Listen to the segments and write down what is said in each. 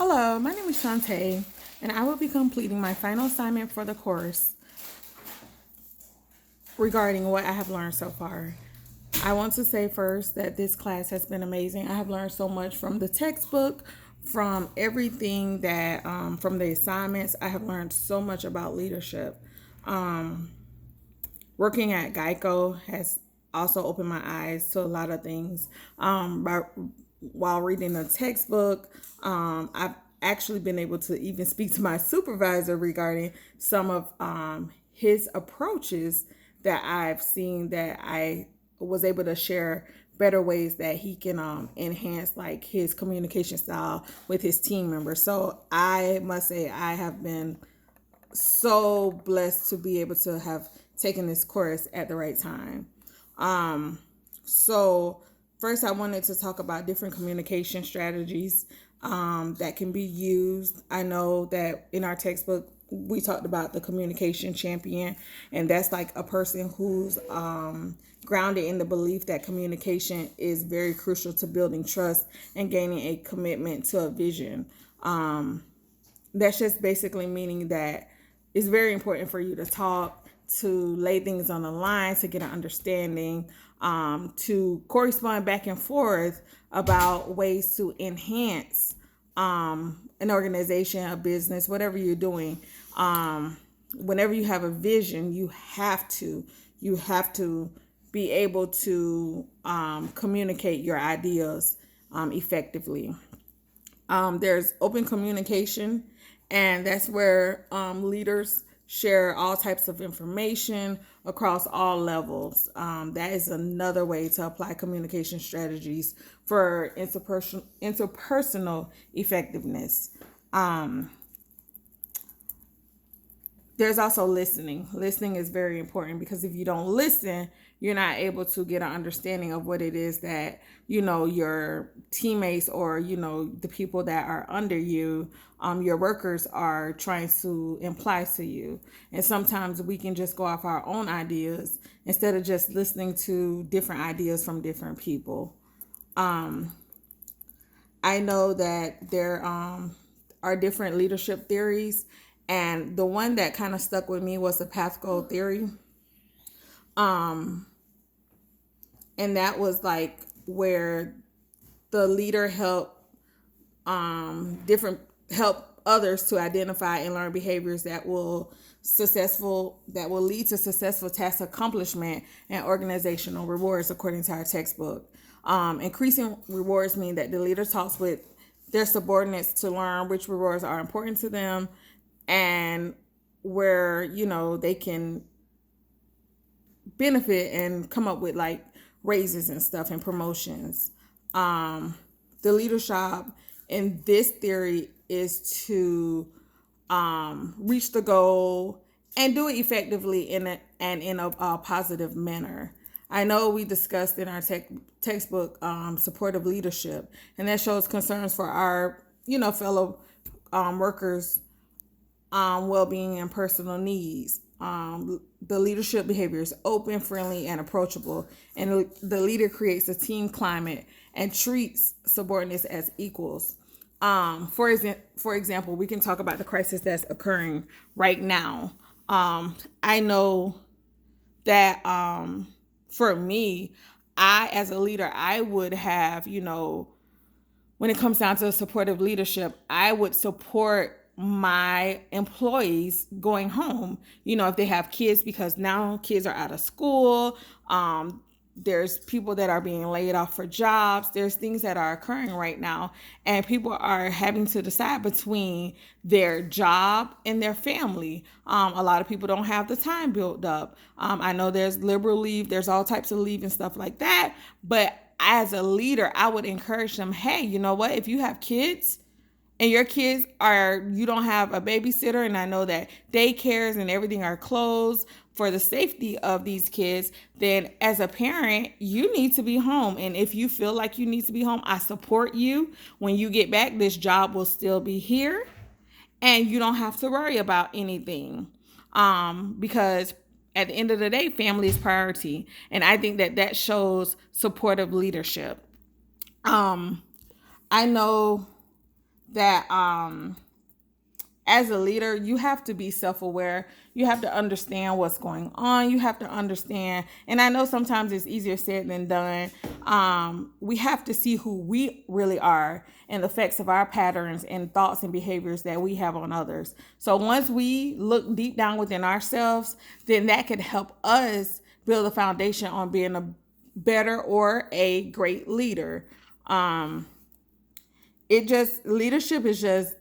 Hello, my name is Shantae, and I will be completing my final assignment for the course regarding what I have learned so far. I want to say first that this class has been amazing. I have learned so much from the textbook, from everything from the assignments. I have learned so much about leadership. Working at Geico has also opened my eyes to a lot of things. While reading the textbook, I've actually been able to even speak to my supervisor regarding some of his approaches that I've seen that I was able to share better ways that he can enhance like his communication style with his team members. So I must say I have been so blessed to be able to have taken this course at the right time. So first I wanted to talk about different communication strategies that can be used. I know that in our textbook we talked about the communication champion, and that's like a person who's grounded in the belief that communication is very crucial to building trust and gaining a commitment to a vision. That's just basically meaning that it's very important for you to talk, to lay things on the line, to get an understanding, to correspond back and forth about ways to enhance an organization, a business, whatever you're doing. Whenever you have a vision, you have to be able to communicate your ideas effectively. There's open communication, and that's where leaders share all types of information across all levels. That is another way to apply communication strategies for interpersonal effectiveness. There's also listening. Listening is very important because if you don't listen, you're not able to get an understanding of what it is that, your teammates or, the people that are under you, your workers are trying to imply to you. And sometimes we can just go off our own ideas instead of just listening to different ideas from different people. I know that there are different leadership theories, and the one that kind of stuck with me was the path goal theory. And that was like where the leader help others to identify and learn behaviors that will lead to successful task accomplishment and organizational rewards according to our textbook. Increasing rewards mean that the leader talks with their subordinates to learn which rewards are important to them and where they can benefit and come up with like raises and stuff and promotions. The leadership in this theory is to reach the goal and do it effectively in a positive manner. I know we discussed in our textbook supportive leadership, and that shows concerns for our fellow workers' well-being and personal needs. The leadership behavior is open, friendly, and approachable, and the leader creates a team climate and treats subordinates as equals. For example, we can talk about the crisis that's occurring right now. I know that for me, as a leader, I would have, when it comes down to supportive leadership, I would support my employees going home, if they have kids, because now kids are out of school. There's people that are being laid off for jobs. There's things that are occurring right now, and people are having to decide between their job and their family. A lot of people don't have the time built up. I know there's liberal leave, there's all types of leave and stuff like that. But as a leader, I would encourage them, hey, you know what? If you have kids, and your kids you don't have a babysitter, and I know that daycares and everything are closed for the safety of these kids, then as a parent, you need to be home. And if you feel like you need to be home, I support you. When you get back, this job will still be here, and you don't have to worry about anything. Because at the end of the day, family is priority. And I think that shows supportive leadership. I know that as a leader, you have to be self-aware. You have to understand what's going on. You have to understand, and I know sometimes it's easier said than done. We have to see who we really are and the effects of our patterns and thoughts and behaviors that we have on others. So once we look deep down within ourselves, then that could help us build a foundation on being a better or a great leader. Leadership is just,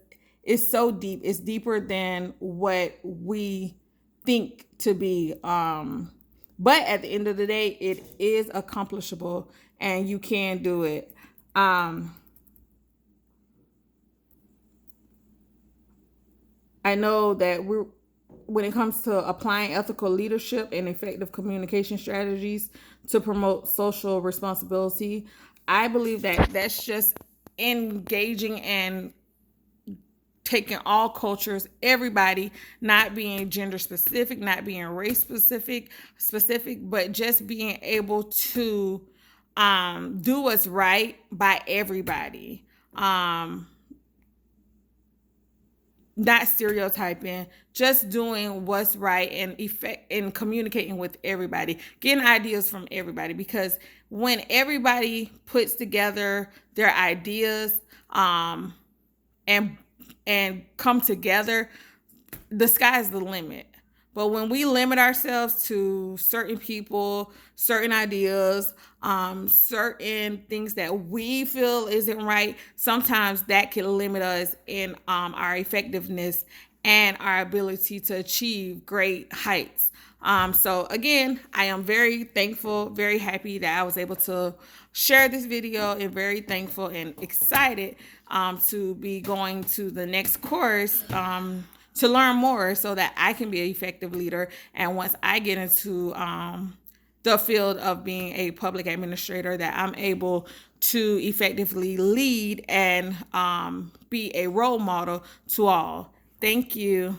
it's so deep. It's deeper than what we think to be. But at the end of the day, it is accomplishable and you can do it. I know that when it comes to applying ethical leadership and effective communication strategies to promote social responsibility, I believe that that's just engaging and taking all cultures, everybody, not being gender specific, not being race specific, but just being able to do what's right by everybody. Not stereotyping, just doing what's right and communicating with everybody, getting ideas from everybody. Because when everybody puts together their ideas and come together, the sky's the limit. But when we limit ourselves to certain people, certain ideas, certain things that we feel isn't right, sometimes that can limit us in our effectiveness and our ability to achieve great heights. So again, I am very thankful, very happy that I was able to share this video, and very thankful and excited to be going to the next course to learn more so that I can be an effective leader. And once I get into the field of being a public administrator, that I'm able to effectively lead and be a role model to all. Thank you.